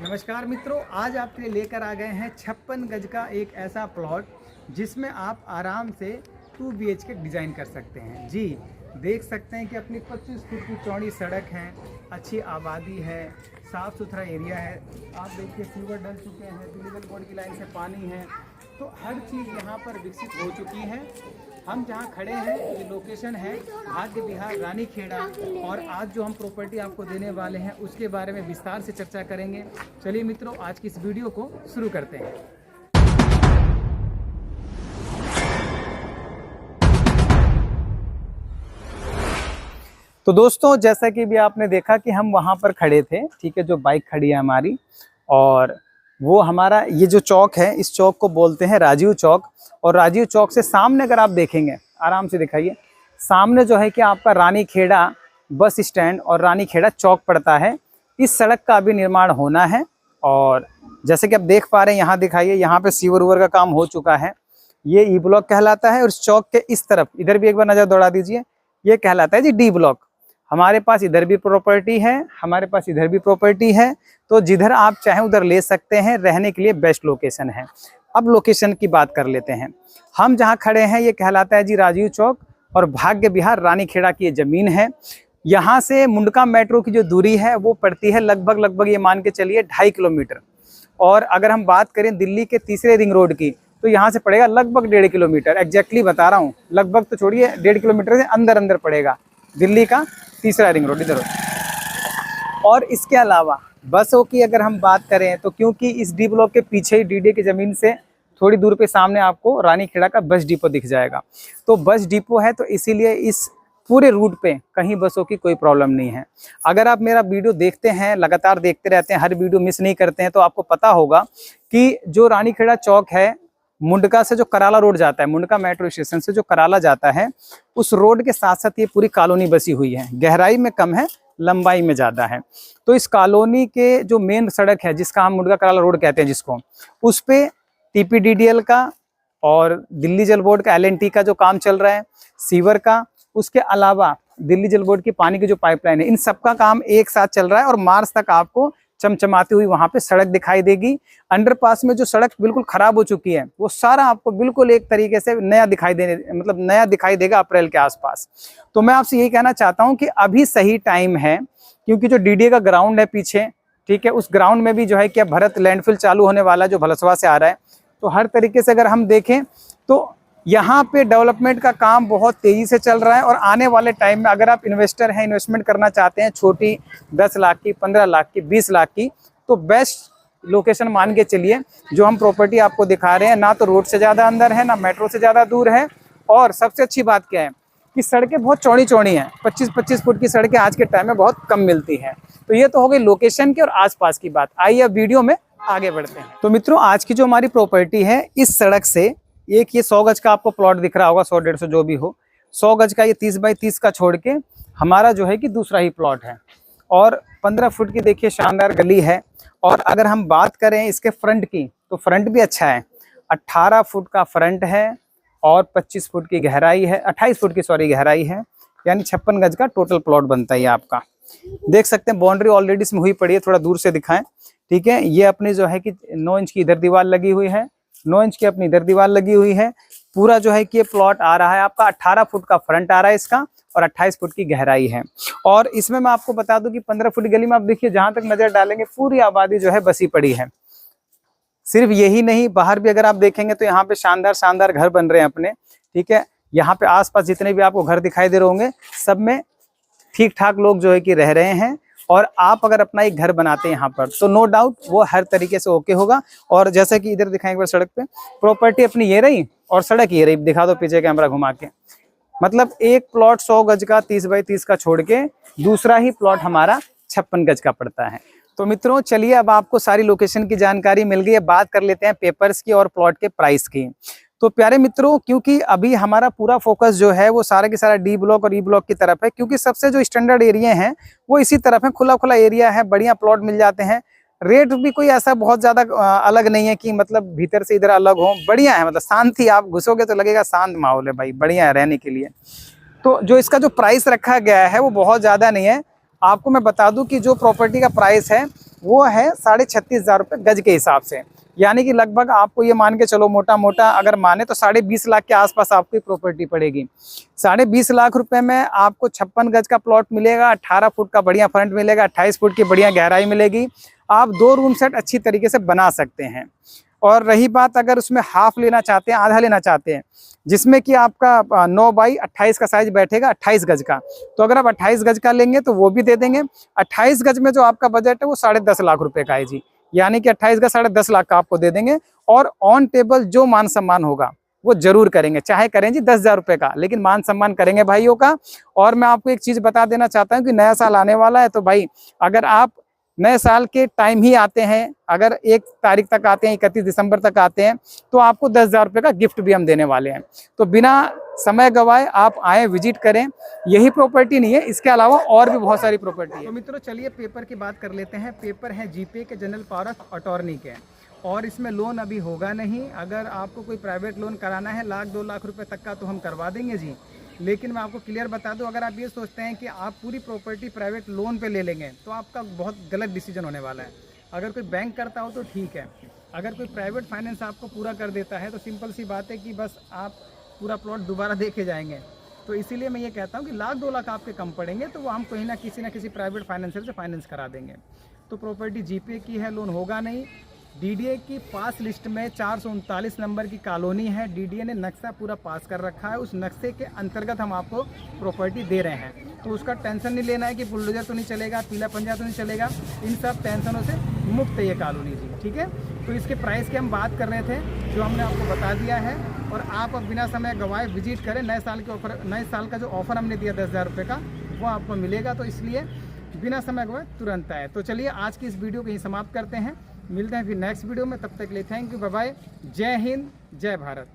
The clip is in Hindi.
नमस्कार मित्रों, आज आपके लिए लेकर आ गए हैं 56 गज का एक ऐसा प्लॉट जिसमें आप आराम से 2 BHK डिज़ाइन कर सकते हैं। जी देख सकते हैं कि अपनी 25 फुट की चौड़ी सड़क है, अच्छी आबादी है, साफ़ सुथरा एरिया है। आप देखिए सीवर डल चुके हैं, बिजली बोर्ड की लाइन से पानी है, तो हर चीज़ यहाँ पर विकसित हो चुकी है। हम जहाँ खड़े हैं ये लोकेशन है भाग्य विहार रानीखेड़ा, और आज जो हम प्रॉपर्टी आपको देने वाले हैं उसके बारे में विस्तार से चर्चा करेंगे। चलिए मित्रों, आज की इस वीडियो को शुरू करते हैं। तो दोस्तों, जैसा कि भी आपने देखा कि हम वहाँ पर खड़े थे, ठीक है, जो बाइक खड़ी है हमारी, और वो हमारा ये जो चौक है, इस चौक को बोलते हैं राजीव चौक। और राजीव चौक से सामने अगर आप देखेंगे, आराम से दिखाइए, सामने जो है कि आपका रानीखेड़ा बस स्टैंड और रानीखेड़ा चौक पड़ता है। इस सड़क का अभी निर्माण होना है, और जैसे कि आप देख पा रहे हैं, यहाँ दिखाइए, यहाँ पे सीवर उवर का काम हो चुका है। ये ई ब्लॉक कहलाता है, और इस चौक के इस तरफ, इधर भी एक बार नज़र दौड़ा दीजिए, ये कहलाता है जी डी ब्लॉक। हमारे पास इधर भी प्रॉपर्टी है, हमारे पास इधर भी प्रॉपर्टी है, तो जिधर आप चाहें उधर ले सकते हैं। रहने के लिए बेस्ट लोकेशन है। अब लोकेशन की बात कर लेते हैं। हम जहां खड़े हैं ये कहलाता है जी राजीव चौक, और भाग्य विहार रानीखेड़ा की ये ज़मीन है। यहाँ से मुंडका मेट्रो की जो दूरी है वो पड़ती है लगभग ये मान के चलिए 2.5 किलोमीटर। और अगर हम बात करें दिल्ली के तीसरे रिंग रोड की, तो यहाँ से पड़ेगा लगभग 1.5 किलोमीटर। एग्जैक्टली बता रहा हूँ, लगभग तो छोड़िए, 1.5 किलोमीटर से अंदर पड़ेगा दिल्ली का तीसरा रिंग रोड इधर। और इसके अलावा बसों की अगर हम बात करें, तो क्योंकि इस डी ब्लॉक के पीछे ही डीडीए की ज़मीन से थोड़ी दूर पे सामने आपको रानीखेड़ा का बस डिपो दिख जाएगा। तो बस डिपो है, तो इसीलिए इस पूरे रूट पे कहीं बसों की कोई प्रॉब्लम नहीं है। अगर आप मेरा वीडियो देखते हैं, लगातार देखते रहते हैं, हर वीडियो मिस नहीं करते हैं, तो आपको पता होगा कि जो रानीखेड़ा चौक है, मुंडका से जो कराला रोड जाता है, मुंडका मेट्रो स्टेशन से जो कराला जाता है, उस रोड के साथ साथ ये पूरी कॉलोनी बसी हुई है। गहराई में कम है, लंबाई में ज़्यादा है। तो इस कॉलोनी के जो मेन सड़क है, जिसका हम मुंडका कराला रोड कहते हैं जिसको, उस पे TPDDL का और दिल्ली जल बोर्ड का LNT का जो काम चल रहा है, सीवर का, उसके अलावा दिल्ली जल बोर्ड की पानी की जो पाइपलाइन है, इन सब का काम एक साथ चल रहा है। और मार्च तक आपको चमचमाती हुई वहां पे सड़क दिखाई देगी। अंडरपास में जो सड़क बिल्कुल खराब हो चुकी है, वो सारा आपको बिल्कुल एक तरीके से नया दिखाई नया दिखाई देगा अप्रैल के आसपास। तो मैं आपसे यही कहना चाहता हूं कि अभी सही टाइम है, क्योंकि जो DDA का ग्राउंड है पीछे, ठीक है, उस ग्राउंड में भी जो है कि भरत लैंडफिल चालू होने वाला है, जो भलसवा से आ रहा है। तो हर तरीके से अगर हम देखें तो यहाँ पे डेवलपमेंट का काम बहुत तेजी से चल रहा है। और आने वाले टाइम में अगर आप इन्वेस्टर हैं, इन्वेस्टमेंट करना चाहते हैं, छोटी 10 लाख की, 15 लाख की, 20 लाख की, तो बेस्ट लोकेशन मान के चलिए जो हम प्रॉपर्टी आपको दिखा रहे हैं। ना तो रोड से ज़्यादा अंदर है, ना मेट्रो से ज़्यादा दूर है, और सबसे अच्छी बात क्या है कि सड़कें बहुत चौड़ी हैं। 25-25 फुट की सड़कें आज के टाइम में बहुत कम मिलती हैं। तो ये तो हो गई लोकेशन की और आसपास की बात। आइए अब वीडियो में आगे बढ़ते हैं। तो मित्रों, आज की जो हमारी प्रॉपर्टी है, इस सड़क से एक ये 100 गज का आपको प्लॉट दिख रहा होगा, 100-150 जो भी हो, 100 गज का ये 30 बाई 30 का छोड़ के हमारा जो है कि दूसरा ही प्लॉट है। और 15 फुट की देखिए शानदार गली है। और अगर हम बात करें इसके फ्रंट की, तो फ्रंट भी अच्छा है। 18 फुट का फ्रंट है और 25 फुट की गहराई है, 28 फुट की सॉरी गहराई है, यानी 56 गज का टोटल प्लॉट बनता है ये आपका। देख सकते हैं बाउंड्री ऑलरेडी इसमें हुई पड़ी है, थोड़ा दूर से दिखाएं, ठीक है। ये अपनी जो है कि 9 इंच की इधर दीवार लगी हुई है, 9 इंच की अपनी इधर दीवार लगी हुई है। पूरा जो है कि ये प्लॉट आ रहा है आपका 18 फुट का फ्रंट आ रहा है इसका, और 28 फुट की गहराई है। और इसमें मैं आपको बता दूं कि 15 फुट गली में आप देखिए, जहां तक नजर डालेंगे पूरी आबादी जो है बसी पड़ी है। सिर्फ यही नहीं, बाहर भी अगर आप देखेंगे तो यहाँ पे शानदार घर बन रहे हैं अपने, ठीक है। यहाँ पे आसपास जितने भी आपको घर दिखाई दे रहे होंगे, सब में ठीक ठाक लोग जो है कि रह रहे हैं। और आप अगर अपना एक घर बनाते हैं यहाँ पर, तो नो डाउट वो हर तरीके से ओके होगा। और जैसे कि इधर दिखाएंगे सड़क पे प्रॉपर्टी अपनी ये रही, और सड़क ये रही, दिखा दो पीछे कैमरा घुमा के। मतलब एक प्लॉट 100 गज का 30 बाई 30 का छोड़ के दूसरा ही प्लॉट हमारा 56 गज का पड़ता है। तो मित्रों, चलिए अब आपको सारी लोकेशन की जानकारी मिल गई है, बात कर लेते हैं पेपर्स की और प्लॉट के प्राइस की। तो प्यारे मित्रों, क्योंकि अभी हमारा पूरा फोकस जो है वो सारा के सारा डी ब्लॉक और ई ब्लॉक की तरफ है, क्योंकि सबसे जो स्टैंडर्ड एरिया हैं वो इसी तरफ है, खुला एरिया है, बढ़िया प्लॉट मिल जाते हैं। रेट भी कोई ऐसा बहुत ज़्यादा अलग नहीं है कि मतलब भीतर से इधर अलग हो, बढ़िया है, मतलब शांति, आप घुसोगे तो लगेगा शांत माहौल है भाई, बढ़िया है रहने के लिए। तो जो इसका जो प्राइस रखा गया है वो बहुत ज़्यादा नहीं है। आपको मैं बता दूं कि जो प्रॉपर्टी का प्राइस है वो है 36,500 रुपये गज के हिसाब से। यानी कि लगभग आपको ये मान के चलो, मोटा मोटा अगर माने तो 20.5 लाख के आसपास आपकी प्रॉपर्टी पड़ेगी। 20.5 लाख रुपए में आपको 56 गज का प्लॉट मिलेगा, 18 फुट का बढ़िया फ्रंट मिलेगा, 28 फुट की बढ़िया गहराई मिलेगी। आप 2 रूम सेट अच्छी तरीके से बना सकते हैं। और रही बात अगर उसमें हाफ लेना चाहते हैं, आधा लेना चाहते हैं, जिसमें कि आपका 9 बाई 28 का साइज बैठेगा, 28 गज का, तो अगर आप 28 गज का लेंगे तो वो भी दे देंगे। 28 गज में जो आपका बजट है वो 10.5 लाख रुपए का है जी। यानी कि 28 का 10.5 लाख का आपको दे देंगे। और ऑन टेबल जो मान सम्मान होगा वो जरूर करेंगे, चाहे करें जी 10,000 रुपये का, लेकिन मान सम्मान करेंगे भाइयों का। और मैं आपको एक चीज बता देना चाहता हूँ कि नया साल आने वाला है, तो भाई अगर आप नए साल के टाइम ही आते हैं, अगर 1 तारीख तक आते हैं, 31 दिसंबर तक आते हैं, तो आपको 10,000 रुपये का गिफ्ट भी हम देने वाले हैं। तो बिना समय गवाए आप आए, विजिट करें। यही प्रॉपर्टी नहीं है, इसके अलावा और भी बहुत सारी प्रॉपर्टी है। तो मित्रों चलिए पेपर की बात कर लेते हैं। पेपर है जीपे के, जनरल पावर ऑफ अटॉर्नी के, और इसमें लोन अभी होगा नहीं। अगर आपको कोई प्राइवेट लोन कराना है 1-2 लाख रुपए तक का, तो हम करवा देंगे जी। लेकिन मैं आपको क्लियर बता दूं, अगर आप ये सोचते हैं कि आप पूरी प्रॉपर्टी प्राइवेट लोन पे ले लेंगे, तो आपका बहुत गलत डिसीजन होने वाला है। अगर कोई बैंक करता हो तो ठीक है, अगर कोई प्राइवेट फाइनेंस आपको पूरा कर देता है तो सिंपल सी बात है कि बस आप पूरा प्लॉट दोबारा देखे जाएंगे। तो इसीलिए मैं ये कहता हूँ कि 1-2 लाख आपके कम पड़ेंगे, तो वो हम कहीं ना किसी प्राइवेट फाइनेंसर से फाइनेंस करा देंगे। तो प्रॉपर्टी जीपे की है, लोन होगा नहीं। डीडीए की पास लिस्ट में 439 नंबर की कॉलोनी है। डीडीए ने नक्शा पूरा पास कर रखा है, उस नक्शे के अंतर्गत हम आपको प्रॉपर्टी दे रहे हैं। तो उसका टेंशन नहीं लेना है कि बुलडोजर तो नहीं चलेगा, पीला पंजा तो नहीं चलेगा, इन सब टेंशनों से मुक्त है ये कॉलोनी जी, ठीक है। तो इसके प्राइस की हम बात कर रहे थे, जो हमने आपको बता दिया है। और आप अब बिना समय गंवाए विजिट करें। नए साल के ऑफर, नए साल का जो ऑफर हमने दिया 10,000 रुपये का, वो आपको मिलेगा। तो इसलिए बिना समय गंवाए तुरंत आए। तो चलिए आज की इस वीडियो को यहीं समाप्त करते हैं, मिलते हैं फिर नेक्स्ट वीडियो में। तब तक के लिए थैंक यू, बाय बाय, जय हिंद, जय भारत।